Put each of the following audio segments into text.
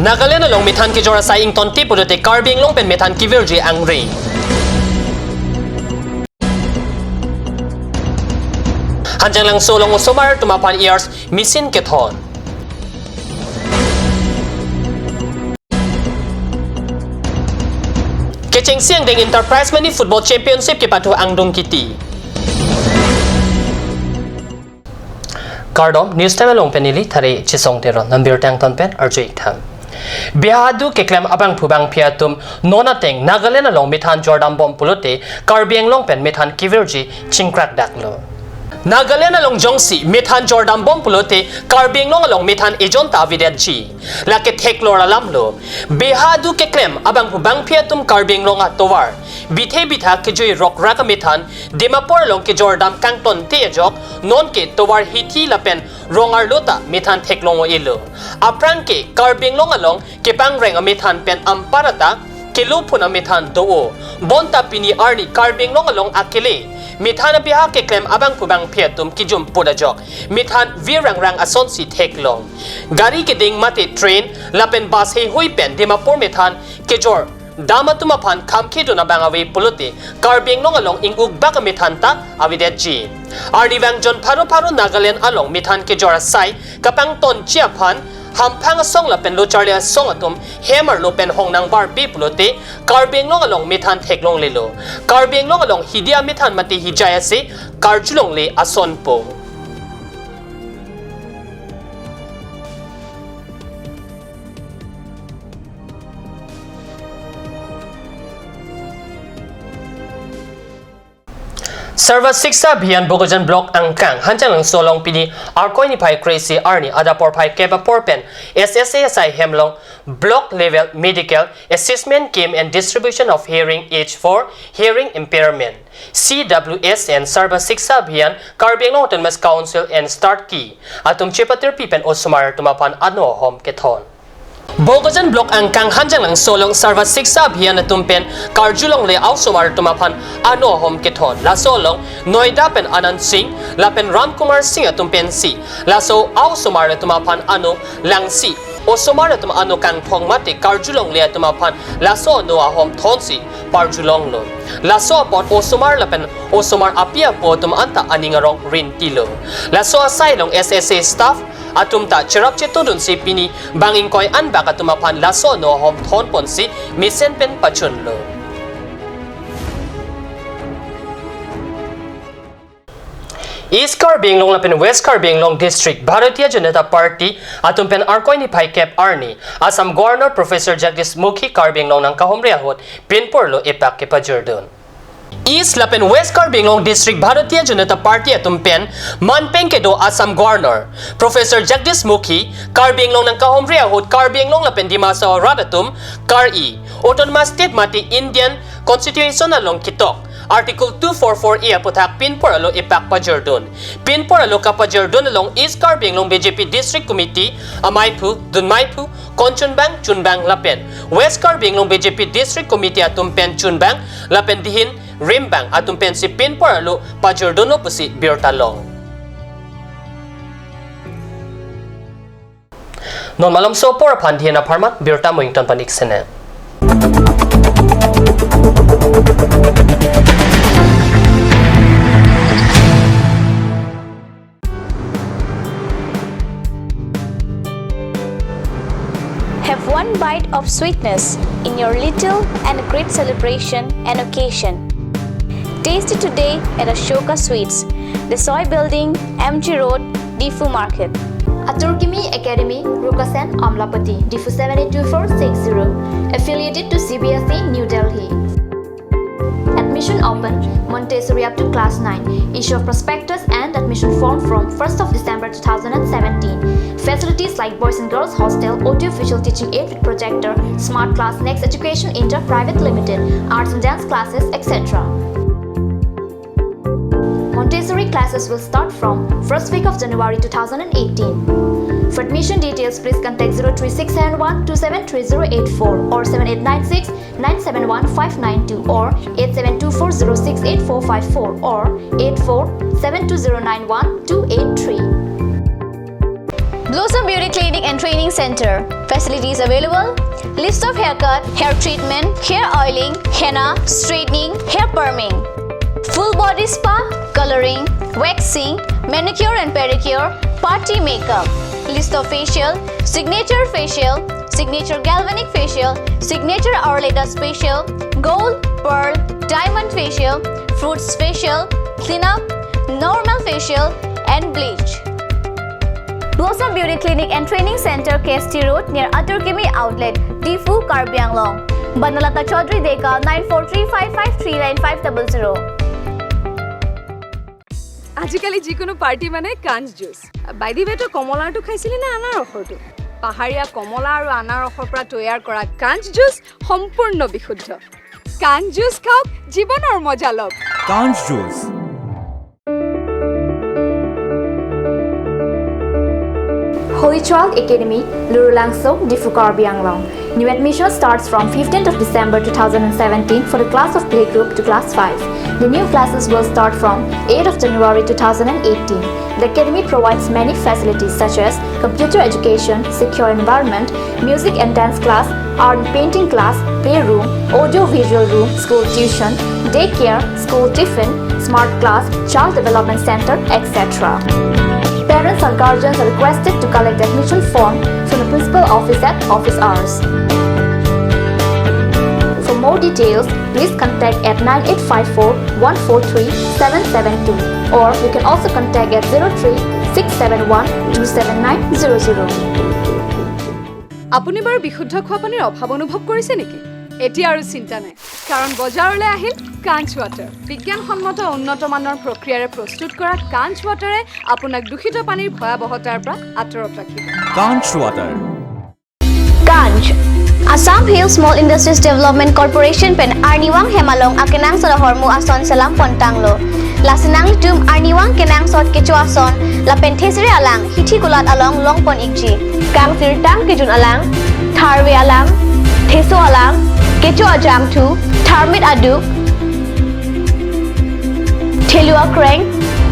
Nagaland along mithan ki jora sa ing tonti pudote carbing long pen mithan ki virji ang ring. Hanjang lang solong usumar tumapan years misin kethon. Kecheng siang deng Enterprise Mani Football Championship ki patu ang dong kiti. Kardom news time long penili thare chisong teron nambir tang ton pen arjui thang. Bihadu ke klem abang phubang phiatum nona teng Nagaland along mithan Jordan bom pulote Karbiang long pen mithan kivirji chingkrak daklo. Nagaland along jongsi mithan Jordan bom pulote Karbiang long along mithan ejon ta videtji lake theklora lamlo Bihadu ke klem abang phubang phiatum Karbiang long atowar bithe bitha ke joi rock rak mithan Dimapur long ke Jordan kangton te jok non ke towar hithi lapen rongar lota mithan theklongo ilo aprang ke Karbiang long along ke pangreng mithan pen amparata kilupuna mithan doo bonta pini arni Karbiang long along akile mithan biha ke klem abang pubang phiatum kijum podajok mithan virangrang asonsi theklong gari ke ding mate train lapen bus he hui pen Dimapur mithan ke jor dama tumapan kamke do na bangawi puluti Karbiang long along ing ugbak mithan ta avidetji arni bang jon paro Nagaland along mithan ke jora sai kapang ton chiapan hampang song la pen lo charlia song atum hammer lo pen hong nang bar bi pulote Karbiang long along mithan theklong lelo Karbiang long along hidia mithan mati hijaya se karjulong le asonpo. Serva Siksa Bian Bogojan Block Angkang Hanjang lang solong pini Arkoy ni Pai Crazy Arni Adapor Pai Keba Porpen SSASI Hemlong Block Level Medical Assessment Game and Distribution of Hearing Age for Hearing Impairment CWS and Serva Siksa Bian Karbiang long Autonomous Council and Start Key Atum Chipatir Pipen Osumar Tumapan Ano Home Keton Bogojan Block Angkang hanjang lang solong Serva Siksa Bian na tumpen Karjulong le Ausumar tumapan ano home keton la solong Noida pen Anand Singh la pen Ramkumar Singh tumpen si la so Ausumar tumapan ano lang si Osumar tum ano kang thong mate Karjulong le tumapan la so noa home thonsi Parjulong lo la so pot Osumar la pen Osumar apia po tum anta aningarong rin tilo la so asai long SSA staff atumta cherap chetodun si pini banging koy anba katumapan laso no hom thon pon si misen pen pachunlo East Karbiang long lapen West Karbiang long district Bharatiya Janata Party atumpen arkoy ni Pai Kep Arni Assam Governor Professor Jagdish Mukhi Karbiang long nang kahomriahot pinporlo ipak ke pajurdon East lapen West Karbiang long district Bharatiya Janata Party atumpen manpeng kedo Assam Governor Professor Jagdish Mukhi Karbiang long nang kahomriahot Karbiang long lapen dimasa radatum Kar-i Autonomous State mati Indian Constitution along kitok Article 244A aputak pinpor alo ipak pajerdon pinpor alo kapajerdon along East Karbiang long BJP District Committee Amaipu Dunmaipu Konchunbang Chunbang lapen West Karbiang long BJP District Committee atumpen Chunbang lapen dihin Rimbang atumpen si pinpor alo pajerdono pusi Birtalong non malam so por pandhiana pharmat Birta Moington panik sene Have one bite of sweetness in your little and great celebration and occasion. Taste it today at Ashoka Sweets, the Soy Building, MG Road, Difu Market. Aturkimi Academy, Rukasen, Amlapati, Difu 782460, affiliated to CBSE, New Delhi. Admission open, Montessori up to class 9. Issue of prospectus and admission form from 1st of December 2017. Facilities like Boys and Girls Hostel, audio visual teaching aid with projector, Smart Class, Next Education Inter Private Limited, arts and dance classes, etc. Montessori classes will start from 1st week of January 2018. For admission details, please contact 03671 273084 or 7896 971 592 or 8724068454 or 8472091283. Blossom Beauty Clinic and Training Center. Facilities available. List of haircut, hair treatment, hair oiling, henna, straightening, hair perming. Full body spa, coloring, waxing, manicure and pedicure, party makeup. List of facial, signature galvanic facial, signature Aurelatus facial, gold, pearl, diamond facial, fruits facial, cleanup, normal facial, and bleach. Blossom Beauty Clinic and Training Center, KST Road near Aturkimi Outlet, Difu, Karbi Anglong. Banalata Chaudhary Deka 9435539500. আজিকালি যিকোনো party মানে কাঞ্চ juice বাইদি বেটো কমলাটো খাইছিলি না আনাৰসটো পাহাৰীয়া কমলা আৰু আনাৰসৰ পৰা তৈয়াৰ কৰা কাঞ্চ জুচ সম্পূৰ্ণ বিশুদ্ধ কাঞ্চ জুচ খাওক জীৱনৰ মজা লওক Kanj Juice. Holy Child Academy, Lurulangso, Difu Karbi Anglong. New admission starts from 15th of December 2017 for the class of playgroup to class 5. The new classes will start from 8th of January 2018. The academy provides many facilities such as computer education, secure environment, music and dance class, art and painting class, playroom, audio-visual room, school tuition, daycare, school tiffin, smart class, child development center, etc. Parents or guardians are requested to collect the admission form from the principal office at office hours. For more details, please contact at 9854-143-772 or you can also contact at 03-671-27900. আপুনি বাৰু বিশুদ্ধ খোৱা পানীৰ অভাৱ অনুভৱ কৰিছে নেকি এতিয়া আৰু চিন্তা নাই কাৰণ বজাৰলৈ আহিল কাঞ্চ ৱাটাৰ বিজ্ঞানসন্মত উন্নত মানৰ প্ৰক্ৰিয়াৰে প্ৰস্তুত কৰা কাঞ্চ ৱাটাৰে আপোনাক দূষিত পানীৰ ভয়াৱহতাৰ পৰা আঁতৰত ৰাখিব Kanj Water. Ganj. Assam Hill Small Industries Development Corporation pen Arniwang Hemalong Akenang Solahormu Ason Salam Pontanglo. Lasinang Tum Arniwang Kenang Sot Kechuason La Pentesre Alang Hiti Kulat Along Longpon Ikji. Kang Tirtang Kijun Alang Tharwe Alang Teso Alang Kechu Ajam Tu Tharmit Aduk Telua Kreng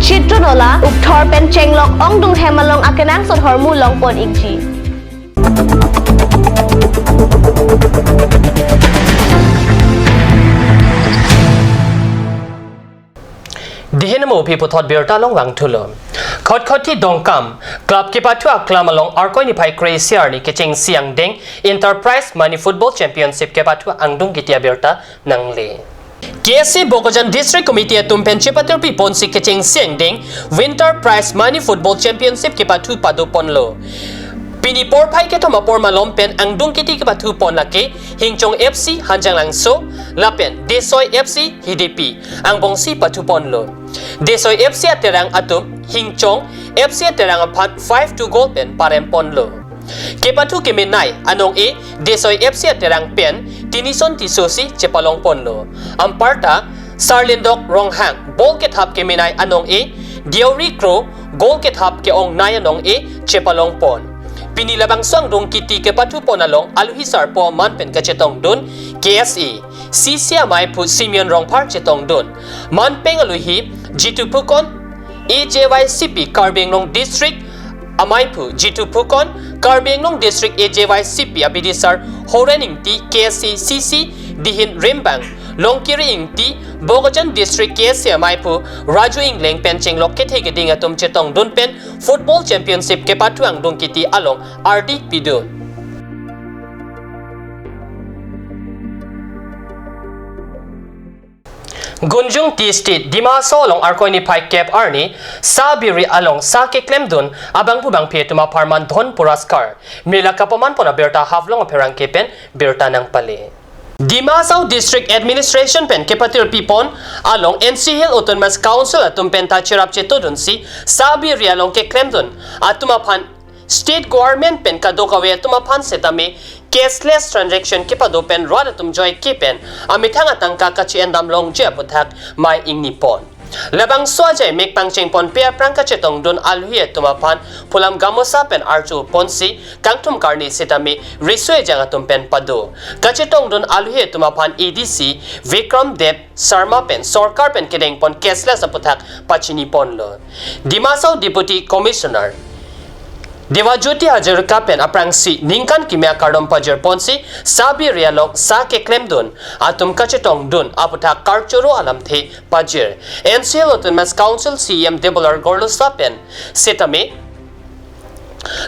Chitronola Ukthor pen Chenglok Ongdung Hemalong Akenang Sot Hormu Longpon Ikji. Dihinamo piputot birtalong wang tulom. Khotkhoti dongkam club kipatu aklam along arkoi pai crazier ni kiching siang ding Enterprise Money Football Championship kipatu angdung gitia birta nangle. KSC Bogojan District Committee at Tumpen Chipatur Pipon si kiching siang ding Winter Prize Money Football Championship kipatu paduponlo. Pinipor pai ke thoma por malom pen ang dung kiti ke batu pon lake Hingchong FC Hanjang Langso lapen Desoy FC HDP ang bongsi patu pon lo Desoy FC aterang atum Hingchong FC aterang apat 5-2 goal pen parem pon lo ke patu ke menai anong e Desoy FC aterang pen tinison tisosi chepalong pon lo amparta Sarlindok Ronghang ball ke thap ke menai anong e Diori Crow goal ke thap ke ong nai anong e chepalong pon Pinilabang suang dong kiti ke patu ponalong aluhisar po man pen kachetong dun KSE CCMI pu Simeon Rongpar chetong dun man peng aluhi Jitu Pukon AJYCP Karbianglong District amai pu Jitu Pukon Karbianglong District AJYCP abidisar Horening ti KSE CC dihin Rimbang Longkiri ingti Bogojan District KSE amai pu Raju Ingleng pencheng loket hege dinga tum chetong dun pen Football Championship ke patuang dong kiti along RD Pidun. Gunjung T State Dimaso along Arkoni Pike Cap Arni Sabiri along Sake Klemdun abang pubang pietuma parman Don Puraskar Mila kapaman pona berta havlong operang kepen berta nang pali. Dimasao District Administration pen kepatir pipon along NC Hill Autonomous Council atum penta chirap chetodun si Sabiri along ke Klemdun atumapan State Government pen kadokawe atumapan setame cashless transaction kipado pen rada tum joy kipen amithang atang kakachi endam long je puthak mai ingnipon labang swajay mek pangcheng pon pe prangka chetong don alhuye tumapan pulam gamosa pen archu ponsi kangtum karni setame risue janga tum pen pado kachetong don alhuye tumapan EDC Vikram Dev Sharma pen sarkar pen kedeng pon cashless aputhak pachini pon lo Dimasao Deputy Commissioner Dewajuti Hajar Kapen Aprangsi Ningkan Kimia Kardom Pajer Ponsi Sabi Rialok Sa Keklem Dun Atum Kachetong Dun Aputa Karchuro Alam The Pajer NCL Autonomous Council CM Debular Gorlo Sapen Setame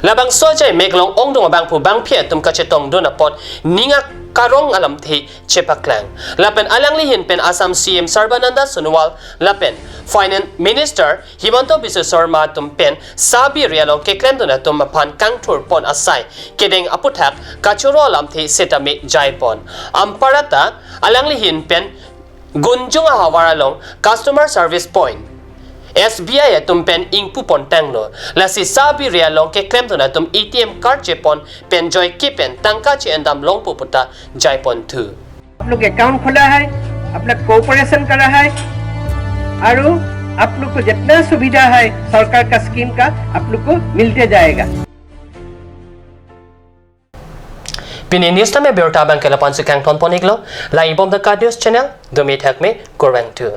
Labang Sojay Meglong Ongdong Abang Pu Bang Pia Tum Kachetong Dun Apot Ninga Karong Alam The Chepaklang Lapen Alang Lihin Pen Assam CM Sarbananda Sunwal Lapen Finance Minister Himanto Biswa Sarma tumpen Sabi Rialong Keklem Dun Atum Mapan Kangtur Pon Asai Kedeng Aputak Kachuro Alam The Setame Jaipon Amparata Alang Lihin Pen Gunjung Ahawaralong Customer Service Point SBI atum pen ingpu pon tanglo lasi Sabi Rialong ke claim to na tum ATM card chepon pen joy kipen tangka che endam long puputa jaipon tu आप लोग account खोला है अपना cooperation करा है और आप लोग को जितना सुविधा है सरकार का स्कीम का आप लोग को मिलते जाएगा Pini news na me berta bang kelapan si kang ton poniglo la ibom the news channel do me tak me gorwang tu